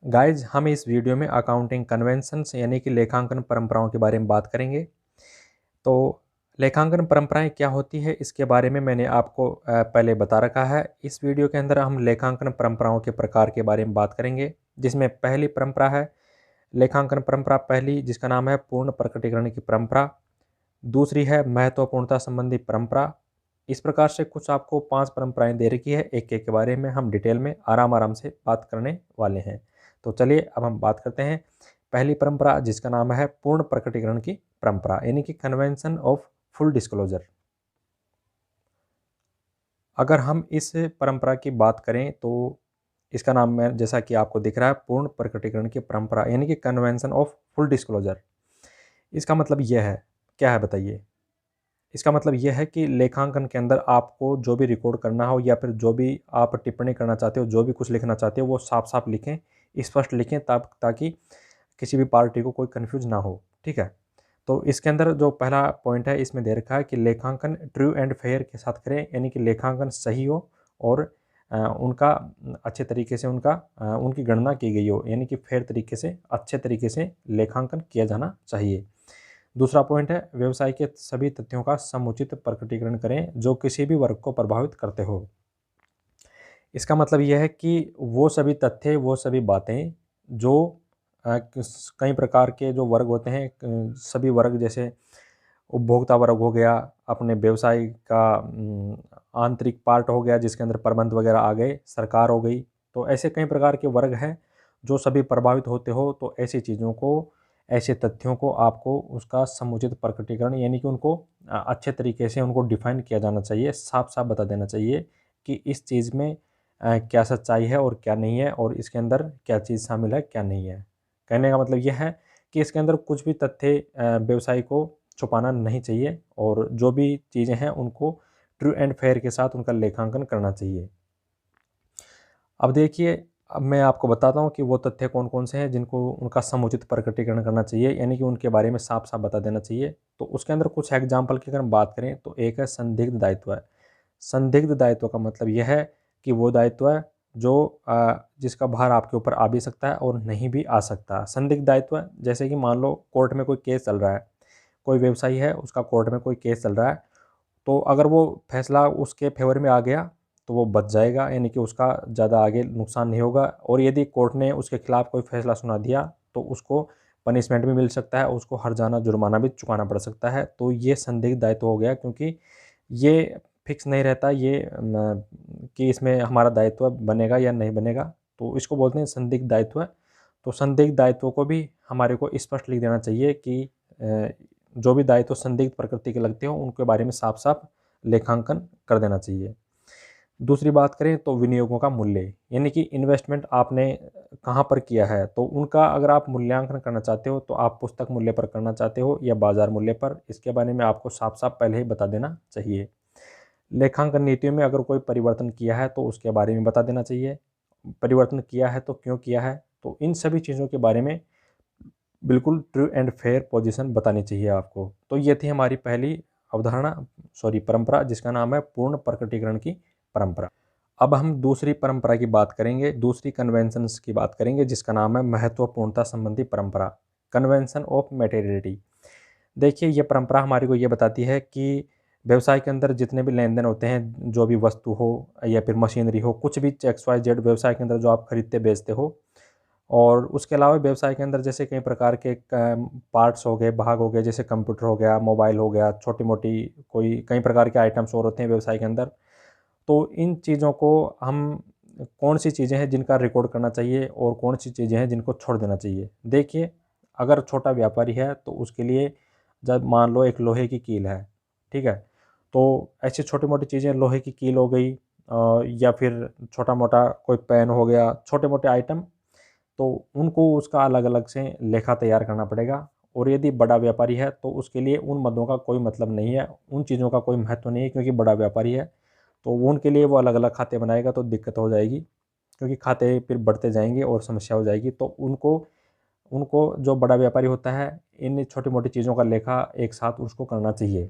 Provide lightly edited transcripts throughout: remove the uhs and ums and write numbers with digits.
Guys हम इस video में अकाउंटिंग कन्वेंशंस यानी कि लेखांकन परंपराओं के बारे में बात करेंगे। तो लेखांकन परंपराएं क्या होती है इसके बारे में मैंने आपको पहले बता रखा है। इस वीडियो के अंदर हम लेखांकन परंपराओं के प्रकार के बारे में बात करेंगे, जिसमें पहली परंपरा है लेखांकन परंपरा पहली, जिसका नाम है पूर्ण प्रकटीकरण की परंपरा। दूसरी है महत्वपूर्णता संबंधी परंपरा। इस प्रकार से कुछ आपको 5 परंपराएं दे रखी है, एक एक के बारे में हम डिटेल में आराम से बात करने वाले हैं। तो चलिए अब हम बात करते हैं पहली परंपरा, जिसका नाम है पूर्ण प्रकटीकरण की परंपरा यानी कि कन्वेंशन ऑफ फुल डिस्क्लोजर। अगर हम इस परंपरा की बात करें तो इसका नाम है, जैसा कि आपको दिख रहा है, पूर्ण प्रकटीकरण की परंपरा यानी कि कन्वेंशन ऑफ फुल डिस्क्लोजर। इसका मतलब यह है, क्या है बताइए। इसका मतलब यह है कि लेखांकन के अंदर आपको जो भी रिकॉर्ड करना हो या फिर जो भी आप टिप्पणी करना चाहते हो, जो भी कुछ लिखना चाहते हो, वो साफ साफ लिखें, स्पष्ट लिखें, ताकि किसी भी पार्टी को कोई कन्फ्यूज ना हो। ठीक है। तो इसके अंदर जो पहला पॉइंट है इसमें दे रखा है कि लेखांकन ट्रू एंड फेयर के साथ करें, यानी कि लेखांकन सही हो और उनका अच्छे तरीके से उनकी गणना की गई हो, यानी कि फेयर तरीके से, अच्छे तरीके से लेखांकन किया जाना चाहिए। दूसरा पॉइंट है व्यवसाय के सभी तथ्यों का समुचित प्रकटीकरण करें जो किसी भी वर्ग को प्रभावित करते हो। इसका मतलब यह है कि वो सभी तथ्य, वो सभी बातें जो कई प्रकार के जो वर्ग होते हैं, सभी वर्ग, जैसे उपभोक्ता वर्ग हो गया, अपने व्यवसाय का आंतरिक पार्ट हो गया जिसके अंदर प्रबंध वगैरह आ गए, सरकार हो गई, तो ऐसे कई प्रकार के वर्ग हैं जो सभी प्रभावित होते हो। तो ऐसी चीज़ों को, ऐसे तथ्यों को आपको उसका समुचित प्रकटीकरण यानी कि उनको अच्छे तरीके से उनको डिफाइन किया जाना चाहिए, साफ साफ बता देना चाहिए कि इस चीज़ में क्या सच्चाई है और क्या नहीं है, और इसके अंदर क्या चीज़ शामिल है क्या नहीं है। कहने का मतलब यह है कि इसके अंदर कुछ भी तथ्य व्यवसाय को छुपाना नहीं चाहिए, और जो भी चीज़ें हैं उनको ट्रू एंड फेयर के साथ उनका लेखांकन करना चाहिए। अब देखिए, अब मैं आपको बताता हूँ कि वो तथ्य कौन कौन से हैं जिनको उनका समुचित प्रकटीकरण करना चाहिए, यानी कि उनके बारे में साफ साफ बता देना चाहिए। तो उसके अंदर कुछ एग्जाम्पल की अगर हम बात करें तो एक है संदिग्ध दायित्व है। संदिग्ध दायित्व का मतलब यह है कि वो दायित्व है जो जिसका भार आपके ऊपर आ भी सकता है और नहीं भी आ सकता। संदिग्ध दायित्व जैसे कि मान लो कोर्ट में कोई केस चल रहा है, कोई व्यवसायी है, उसका कोर्ट में कोई केस चल रहा है, तो अगर वो फैसला उसके फेवर में आ गया तो वो बच जाएगा, यानी कि उसका ज़्यादा आगे नुकसान नहीं होगा। और यदि कोर्ट ने उसके खिलाफ कोई फैसला सुना दिया तो उसको पनिशमेंट भी मिल सकता है, उसको हर्जाना जुर्माना भी चुकाना पड़ सकता है। तो ये संदिग्ध दायित्व हो गया, क्योंकि ये फिक्स नहीं रहता कि इसमें हमारा दायित्व बनेगा या नहीं बनेगा, तो इसको बोलते हैं संदिग्ध दायित्व। तो संदिग्ध दायित्वों को भी हमारे को स्पष्ट लिख देना चाहिए कि जो भी दायित्व संदिग्ध प्रकृति के लगते हो उनके बारे में साफ साफ लेखांकन कर देना चाहिए। दूसरी बात करें तो विनियोगों का मूल्य, यानी कि इन्वेस्टमेंट आपने कहाँ पर किया है, तो उनका अगर आप मूल्यांकन करना चाहते हो तो आप पुस्तक मूल्य पर करना चाहते हो या बाजार मूल्य पर, इसके बारे में आपको साफ साफ पहले ही बता देना चाहिए। लेखांकन नीतियों में अगर कोई परिवर्तन किया है तो उसके बारे में बता देना चाहिए, परिवर्तन किया है तो क्यों किया है। तो इन सभी चीज़ों के बारे में बिल्कुल ट्रू एंड फेयर पोजीशन बतानी चाहिए आपको। तो ये थी हमारी पहली अवधारणा, परंपरा, जिसका नाम है पूर्ण प्रकटीकरण की परंपरा। अब हम दूसरी परंपरा की बात करेंगे, दूसरी कन्वेंशंस की बात करेंगे, जिसका नाम है महत्वपूर्णता संबंधी परंपरा, कन्वेंशन ऑफ मटेरियलिटी। देखिए, ये परंपरा हमारे को ये बताती है कि व्यवसाय के अंदर जितने भी लेन देन होते हैं, जो भी वस्तु हो या फिर मशीनरी हो, कुछ भी एक्स वाई जेड व्यवसाय के अंदर जो आप खरीदते बेचते हो, और उसके अलावा व्यवसाय के अंदर जैसे कई प्रकार के पार्ट्स हो गए, भाग हो गए, जैसे कंप्यूटर हो गया, मोबाइल हो गया, छोटी मोटी कोई कई प्रकार के आइटम्स और होते हैं व्यवसाय के अंदर। तो इन चीज़ों को हम, कौन सी चीज़ें हैं जिनका रिकॉर्ड करना चाहिए और कौन सी चीज़ें हैं जिनको छोड़ देना चाहिए। देखिए, अगर छोटा व्यापारी है तो उसके लिए, जब मान लो एक लोहे की कील है, ठीक है, तो ऐसी छोटी मोटी चीज़ें, लोहे की कील हो गई, या फिर छोटा मोटा कोई पेन हो गया, छोटे मोटे आइटम, तो उनको उसका अलग अलग से लेखा तैयार करना पड़ेगा। और यदि बड़ा व्यापारी है तो उसके लिए उन मदों का कोई मतलब नहीं है, उन चीज़ों का कोई महत्व नहीं है, क्योंकि बड़ा व्यापारी है तो वो उनके लिए वो अलग अलग खाते बनाएगा तो दिक्कत हो जाएगी, क्योंकि खाते फिर बढ़ते जाएंगे और समस्या हो जाएगी। तो उनको उनको जो बड़ा व्यापारी होता है, इन छोटी मोटी चीज़ों का लेखा एक साथ उसको करना चाहिए।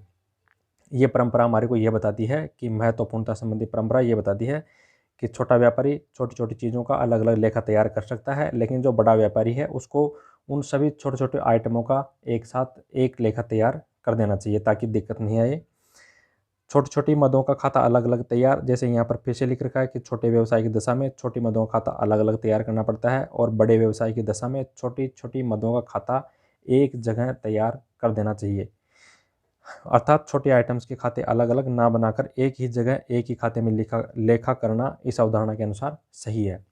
ये परंपरा हमारे को ये बताती है कि महत्वपूर्णता संबंधी परंपरा ये बताती है कि छोटा व्यापारी छोटी छोटी चीज़ों का अलग अलग लेखा तैयार कर सकता है, लेकिन जो बड़ा व्यापारी है उसको उन सभी छोटे छोटे आइटमों का एक साथ एक लेखा तैयार कर देना चाहिए ताकि दिक्कत नहीं आए। छोटी छोटी मदों का खाता अलग अलग तैयार, जैसे यहाँ पर फिर से लिख रखा है कि छोटे व्यवसाय की दशा में छोटी मदों का खाता अलग अलग तैयार करना पड़ता है, और बड़े व्यवसाय की दशा में छोटी छोटी मदों का खाता एक जगह तैयार कर देना चाहिए। अर्थात छोटे आइटम्स के खाते अलग अलग ना बनाकर एक ही जगह एक ही खाते में लेखा करना इस अवधारणा के अनुसार सही है।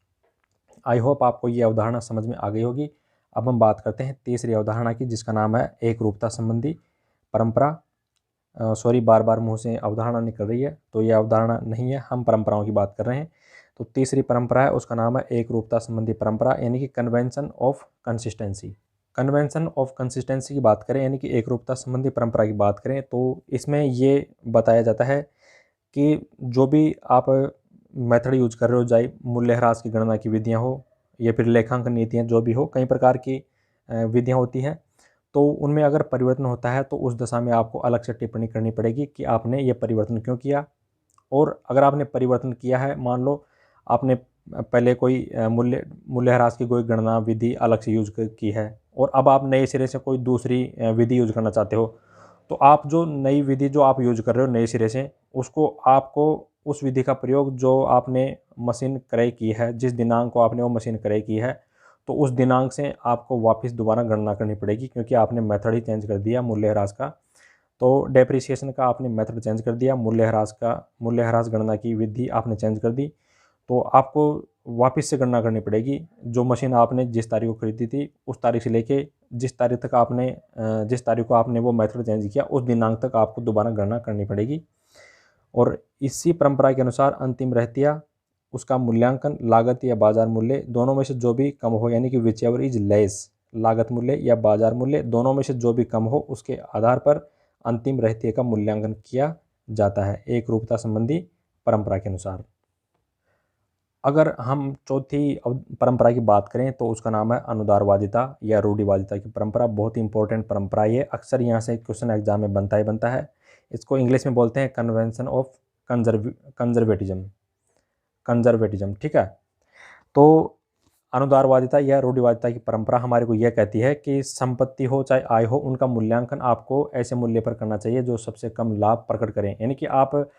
आई होप आपको ये अवधारणा समझ में आ गई होगी। अब हम बात करते हैं तीसरी अवधारणा की, जिसका नाम है एकरूपता संबंधी परंपरा। सॉरी, बार बार मुंह से अवधारणा निकल रही है, तो ये अवधारणा नहीं है, हम परंपराओं की बात कर रहे हैं। तो तीसरी परंपरा है, उसका नाम है एकरूपता संबंधी परंपरा, यानी कि convention of consistency. Convention of consistency की बात करें, यानी कि एकरूपता संबंधी परंपरा की बात करें, तो इसमें ये बताया जाता है कि जो भी आप मेथड यूज कर रहे हो, चाहे मूल्यह्रास की गणना की विधियाँ हो या फिर लेखांकन नीतियाँ, जो भी हो, कई प्रकार की विधियाँ होती हैं, तो उनमें अगर परिवर्तन होता है तो उस दशा में आपको अलग से टिप्पणी करनी पड़ेगी कि आपने ये परिवर्तन क्यों किया। और अगर आपने परिवर्तन किया है, मान लो आपने पहले कोई मूल्यह्रास की कोई गणना विधि अलग से यूज की है और अब आप नए सिरे से कोई दूसरी विधि यूज करना चाहते हो, तो आप जो नई विधि जो आप यूज कर रहे हो नए सिरे से, उसको आपको उस विधि का प्रयोग जो आपने मशीन क्रय की है, जिस दिनांक को आपने वो मशीन क्रय की है, तो उस दिनांक से आपको वापस दोबारा गणना करनी पड़ेगी, क्योंकि आपने मेथड ही चेंज कर दिया मूल्यह्रास का। तो डेप्रिसिएशन का आपने मेथड चेंज कर दिया, मूल्यह्रास गणना की विधि आपने चेंज कर दी, तो आपको वापस से गणना करनी पड़ेगी। जो मशीन आपने जिस तारीख को खरीदी थी, उस तारीख से लेके जिस तारीख तक आपने जिस तारीख को आपने वो मेथड चेंज किया, उस दिनांक तक आपको दोबारा गणना करनी पड़ेगी। और इसी परंपरा के अनुसार अंतिम रहतिया उसका मूल्यांकन लागत या बाजार मूल्य दोनों में से जो भी कम हो, यानी कि विच एवर इज लेस, लागत मूल्य या बाजार मूल्य दोनों में से जो भी कम हो, उसके आधार पर अंतिम रहतिये का मूल्यांकन किया जाता है एक रूपता संबंधी परंपरा के अनुसार। अगर हम चौथी परंपरा की बात करें तो उसका नाम है अनुदारवादिता या रूढ़िवादिता की परंपरा। बहुत ही इंपॉर्टेंट परंपरा ये, अक्सर यहाँ से क्वेश्चन एग्जाम में बनता ही बनता है। इसको इंग्लिश में बोलते हैं कन्वेंशन ऑफ कंजर्वेटिज्म, ठीक है। तो अनुदारवादिता या रूढ़िवादिता की परंपरा हमारे को यह कहती है कि संपत्ति हो चाहे आय हो, उनका मूल्यांकन आपको ऐसे मूल्य पर करना चाहिए जो सबसे कम लाभ प्रकट करें। यानी कि आप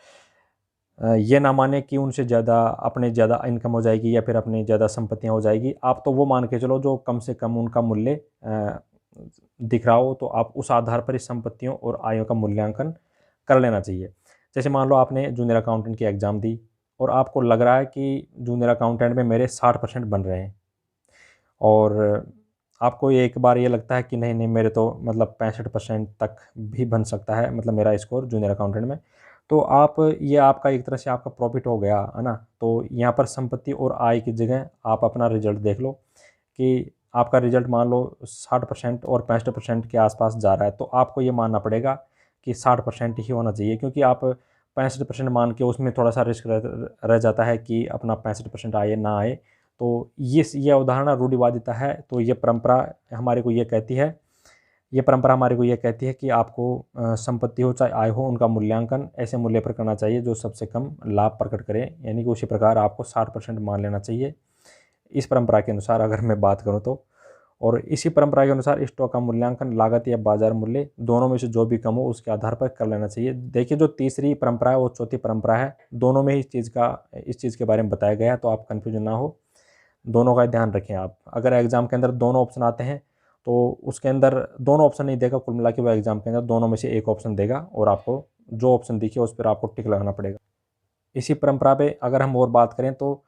ये ना माने कि उनसे ज़्यादा अपने ज़्यादा इनकम हो जाएगी या फिर अपनी ज़्यादा संपत्तियाँ हो जाएगी। आप तो वो मान के चलो जो कम से कम उनका मूल्य दिख रहा हो, तो आप उस आधार पर इस संपत्तियों और आयों का मूल्यांकन कर लेना चाहिए। जैसे मान लो आपने जूनियर अकाउंटेंट की एग्ज़ाम दी और आपको लग रहा है कि जूनियर अकाउंटेंट में मेरे 60% बन रहे हैं, और आपको एक बार ये लगता है कि नहीं नहीं, मेरे तो मतलब 65% तक भी बन सकता है, मतलब मेरा स्कोर जूनियर अकाउंटेंट में, तो आप ये आपका एक तरह से आपका प्रॉफिट हो गया है ना। तो यहाँ पर संपत्ति और आय की जगह आप अपना रिजल्ट देख लो कि आपका रिजल्ट मान लो 60% और 65% के आसपास जा रहा है, तो आपको ये मानना पड़ेगा कि 60% ही होना चाहिए, क्योंकि आप 65% मान के उसमें थोड़ा सा रिस्क रह जाता है कि अपना 65% आए ना आए। तो ये अवधारणा रूढ़िवादिता है। तो ये परंपरा हमारे को ये कहती है कि आपको संपत्ति हो चाहे आय हो, उनका मूल्यांकन ऐसे मूल्य पर करना चाहिए जो सबसे कम लाभ प्रकट करे, यानी कि उसी प्रकार आपको 60% मान लेना चाहिए इस परंपरा के अनुसार, अगर मैं बात करूं तो। और इसी परंपरा के अनुसार स्टॉक का मूल्यांकन लागत या बाजार मूल्य दोनों में से जो भी कम हो उसके आधार पर कर लेना चाहिए। देखिए, जो तीसरी परंपरा है वो चौथी परंपरा है, दोनों में ही इस चीज़ के बारे में बताया गया है, तो आप कन्फ्यूजन ना हो, दोनों का ध्यान रखें आप। अगर एग्जाम के अंदर दोनों ऑप्शन आते हैं तो उसके अंदर दोनों ऑप्शन नहीं देगा, कुल मिला के वो एग्जाम के अंदर दोनों में से एक ऑप्शन देगा, और आपको जो ऑप्शन दिखे उस पर आपको टिक लगाना पड़ेगा। इसी परंपरा पे अगर हम और बात करें तो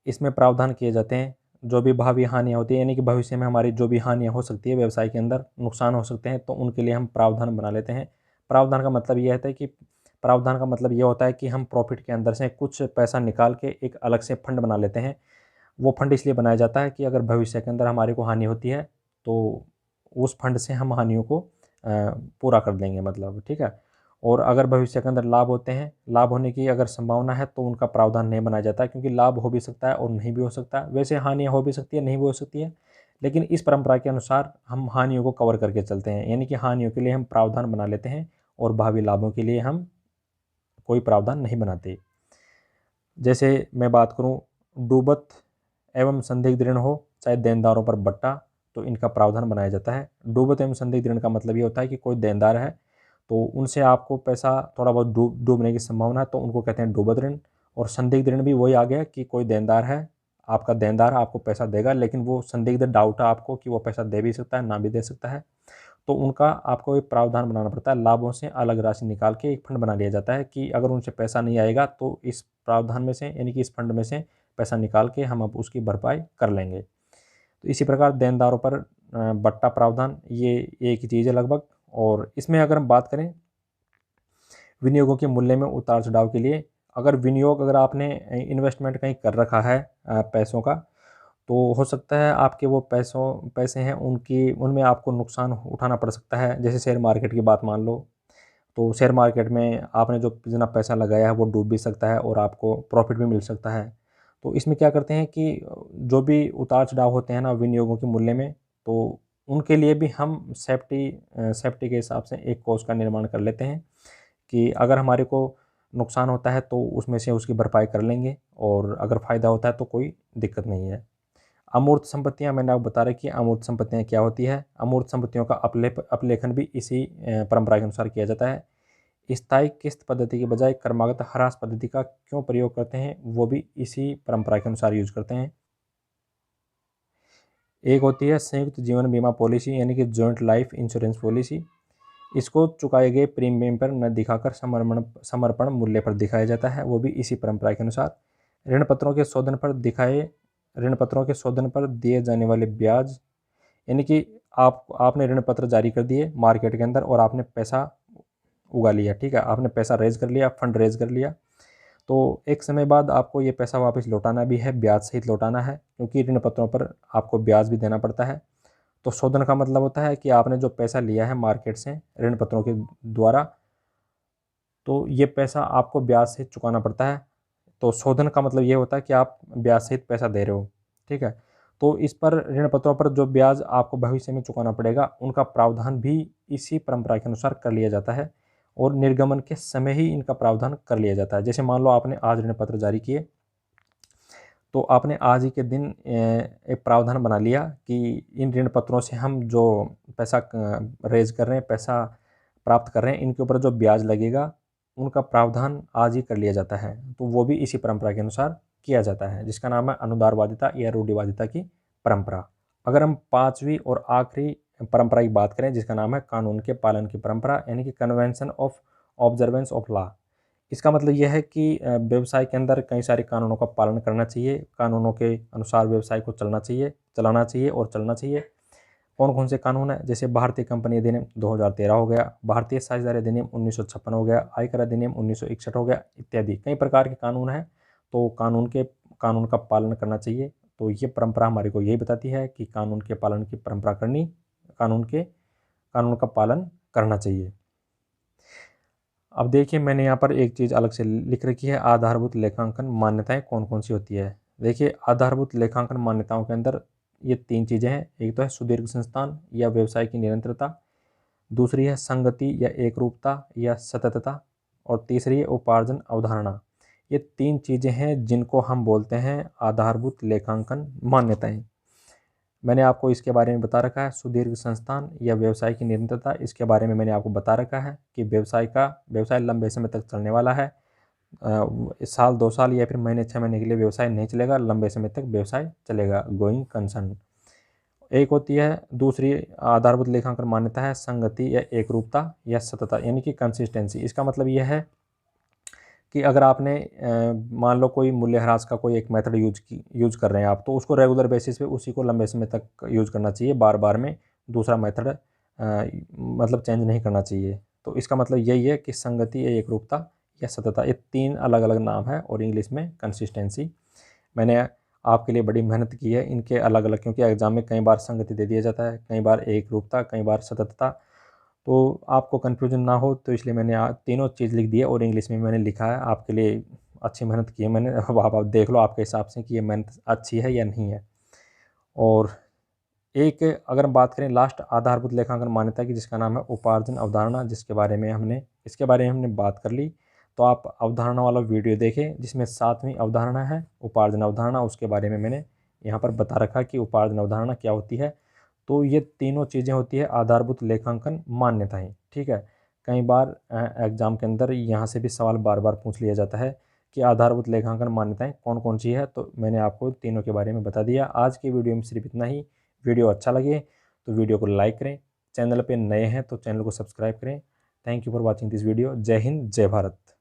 इसमें प्रावधान किए जाते हैं जो भी भावी हानियाँ होती है, यानी कि भविष्य में हमारी जो भी हानियाँ हो सकती है, व्यवसाय के अंदर नुकसान हो सकते हैं, तो उनके लिए हम प्रावधान बना लेते हैं। प्रावधान का मतलब ये होता है कि हम प्रॉफिट के अंदर से कुछ पैसा निकाल के एक अलग से फंड बना लेते हैं। वो फंड इसलिए बनाया जाता है कि अगर भविष्य के अंदर हमारे को हानि होती है तो उस फंड से हम हानियों को पूरा कर देंगे, मतलब, ठीक है। और अगर भविष्य के अंदर लाभ होने की अगर संभावना है तो उनका प्रावधान नहीं बनाया जाता, क्योंकि लाभ हो भी सकता है और नहीं भी हो सकता है। वैसे हानियाँ हो भी सकती है, नहीं भी हो सकती है, लेकिन इस परंपरा के अनुसार हम हानियों को कवर करके चलते हैं, यानी कि हानियों के लिए हम प्रावधान बना लेते हैं और भावी लाभों के लिए हम कोई प्रावधान नहीं बनाते। जैसे मैं बात करूं, डूबत एवं संदिग्ध ऋण हो चाहे देनदारों पर बट्टा, तो इनका प्रावधान बनाया जाता है। डूबत एवं संदिग्ध ऋण का मतलब ये होता है कि कोई देनदार है तो उनसे आपको पैसा थोड़ा बहुत डूबने की संभावना है, तो उनको कहते हैं डूबत ऋण। और संदिग्ध ऋण भी वही आ गया कि कोई देनदार है, आपका देनदार आपको पैसा देगा, लेकिन वो संदिग्ध डाउट है आपको कि वो पैसा दे भी सकता है ना भी दे सकता है, तो उनका आपको एक प्रावधान बनाना पड़ता है। लाभों से अलग राशि निकाल के एक फंड बना लिया जाता है कि अगर उनसे पैसा नहीं आएगा तो इस प्रावधान में से यानी कि इस फंड में से पैसा निकाल के हम अब उसकी भरपाई कर लेंगे। तो इसी प्रकार देनदारों पर बट्टा प्रावधान, ये एक ही चीज़ है लगभग। और इसमें अगर हम बात करें विनियोगों के मूल्य में उतार चढ़ाव के लिए, अगर आपने इन्वेस्टमेंट कहीं कर रखा है पैसों का, तो हो सकता है आपके वो पैसे हैं उनमें आपको नुकसान उठाना पड़ सकता है। जैसे शेयर मार्केट की बात मान लो, तो शेयर मार्केट में आपने जो जितना पैसा लगाया है वो डूब भी सकता है और आपको प्रॉफिट भी मिल सकता है। तो इसमें क्या करते हैं कि जो भी उतार चढ़ाव होते हैं ना विनियोगों के मूल्य में, तो उनके लिए भी हम सेफ्टी के हिसाब से एक कोष का निर्माण कर लेते हैं कि अगर हमारे को नुकसान होता है तो उसमें से उसकी भरपाई कर लेंगे, और अगर फ़ायदा होता है तो कोई दिक्कत नहीं है। अमूर्त संपत्तियां, मैंने आपको बता रखी है अमूर्त संपत्तियां क्या होती है। अमूर्त संपत्तियों का अपलेखन भी इसी परंपरा के अनुसार किया जाता है। स्थायी किस्त पद्धति के बजाय क्रमागत ह्रास पद्धति का क्यों प्रयोग करते हैं, वो भी इसी परंपरा के अनुसार यूज करते हैं। एक होती है संयुक्त जीवन बीमा पॉलिसी यानी कि जॉइंट लाइफ इंश्योरेंस पॉलिसी। इसको चुकाए गए प्रीमियम पर न दिखाकर समर्पण मूल्य पर दिखाया जाता है, वो भी इसी परंपरा के अनुसार। ऋण पत्रों के शोधन पर दिए जाने वाले ब्याज, यानी कि आपने ऋण पत्र जारी कर दिए मार्केट के अंदर और आपने पैसा उगा लिया, ठीक है, आपने पैसा रेज कर लिया, फंड रेज कर लिया, तो एक समय बाद आपको ये पैसा वापस लौटाना भी है, ब्याज सहित लौटाना है, क्योंकि ऋण पत्रों पर आपको ब्याज भी देना पड़ता है। तो शोधन का मतलब होता है कि आपने जो पैसा लिया है मार्केट से ऋण पत्रों के द्वारा, तो ये पैसा आपको ब्याज सहित चुकाना पड़ता है। तो शोधन का मतलब ये होता है कि आप ब्याज सहित पैसा दे रहे हो, ठीक है। तो इस पर ऋण पत्रों पर जो ब्याज आपको भविष्य में चुकाना पड़ेगा उनका प्रावधान भी इसी परंपरा के अनुसार कर लिया जाता है, और निर्गमन के समय ही इनका प्रावधान कर लिया जाता है। जैसे मान लो आपने आज ऋण पत्र जारी किए, तो आपने आज ही के दिन एक प्रावधान बना लिया कि इन ऋण पत्रों से हम जो पैसा रेज कर रहे हैं, पैसा प्राप्त कर रहे हैं, इनके ऊपर जो ब्याज लगेगा उनका प्रावधान आज ही कर लिया जाता है। तो वो भी इसी परंपरा के अनुसार किया जाता है, जिसका नाम है अनुदारवादिता या रूढ़िवादिता की परंपरा। अगर हम पांचवी और आखिरी परंपरा की बात करें जिसका नाम है कानून के पालन की परंपरा, यानी कि convention of observance of law. इसका मतलब यह है कि व्यवसाय के अंदर कई सारे कानूनों का पालन करना चाहिए, कानूनों के अनुसार व्यवसाय को चलाना चाहिए और चलना चाहिए। कौन कौन से कानून हैं, जैसे भारतीय कंपनी अधिनियम 2013 हो गया, भारतीय साझेदारी अधिनियम 1956 हो गया, आयकर अधिनियम 1961 हो गया, इत्यादि कई प्रकार के कानून हैं। तो कानून का पालन करना चाहिए। तो ये परंपरा हमारे को यही बताती है कि कानून के पालन की परंपरा करनी, कानून का पालन करना चाहिए। अब देखिए मैंने यहाँ पर एक चीज़ अलग से लिख रखी है, आधारभूत लेखांकन मान्यताएं कौन कौन सी होती है। देखिए आधारभूत लेखांकन मान्यताओं के अंदर ये तीन चीज़ें हैं। एक तो है सुदीर्घ संस्थान या व्यवसाय की निरंतरता, दूसरी है संगति या एकरूपता या सततता, और तीसरी है उपार्जन अवधारणा। ये तीन चीज़ें हैं जिनको हम बोलते हैं आधारभूत लेखांकन मान्यताएं। मैंने आपको इसके बारे में बता रखा है, सुदीर्घ संस्थान या व्यवसाय की निरंतरता, इसके बारे में मैंने आपको बता रखा है कि व्यवसाय लंबे समय तक चलने वाला है। साल 2 साल या फिर महीने 6 महीने के लिए व्यवसाय नहीं चलेगा, लंबे समय तक व्यवसाय चलेगा, गोइंग कंसर्न। एक होती है दूसरी आधारभूत लेखांकन मान्यता है संगति या एकरूपता या सततता, यानी कि कंसिस्टेंसी। इसका मतलब यह है कि अगर आपने मान लो कोई मूल्यह्रास का कोई एक मेथड यूज कर रहे हैं आप, तो उसको रेगुलर बेसिस पे उसी को लंबे समय तक यूज करना चाहिए, बार बार में दूसरा मेथड मतलब चेंज नहीं करना चाहिए। तो इसका मतलब यही है कि संगति या एकरूपता या सततता, ये तीन अलग अलग नाम है, और इंग्लिश में कंसिस्टेंसी। मैंने आपके लिए बड़ी मेहनत की है इनके अलग अलग, क्योंकि एग्जाम में कई बार संगति दे दिया जाता है, कई बार एकरूपता, कई बार सततता। तो आपको कन्फ्यूजन ना हो तो इसलिए मैंने तीनों चीज़ लिख दी है, और इंग्लिश में मैंने लिखा है आपके लिए। अच्छी मेहनत की है मैंने। अब आप देख लो आपके हिसाब से कि ये मेहनत अच्छी है या नहीं है। और एक अगर हम बात करें लास्ट आधारभूत लेखांकन मान्यता की, जिसका नाम है उपार्जन अवधारणा, इसके बारे में हमने बात कर ली। तो आप अवधारणा वाला वीडियो देखें जिसमें 7वीं अवधारणा है उपार्जन अवधारणा, उसके बारे में मैंने यहाँ पर बता रखा कि उपार्जन अवधारणा क्या होती है। तो ये तीनों चीज़ें होती है आधारभूत लेखांकन मान्यताएं, ठीक है। कई बार एग्जाम के अंदर यहाँ से भी सवाल बार बार पूछ लिया जाता है कि आधारभूत लेखांकन मान्यताएं कौन कौन सी है, तो मैंने आपको तीनों के बारे में बता दिया। आज की वीडियो में सिर्फ इतना ही। वीडियो अच्छा लगे तो वीडियो को लाइक करें, चैनल पे नए हैं तो चैनल को सब्सक्राइब करें। Thank you for watching this video. जय हिंद, जय भारत।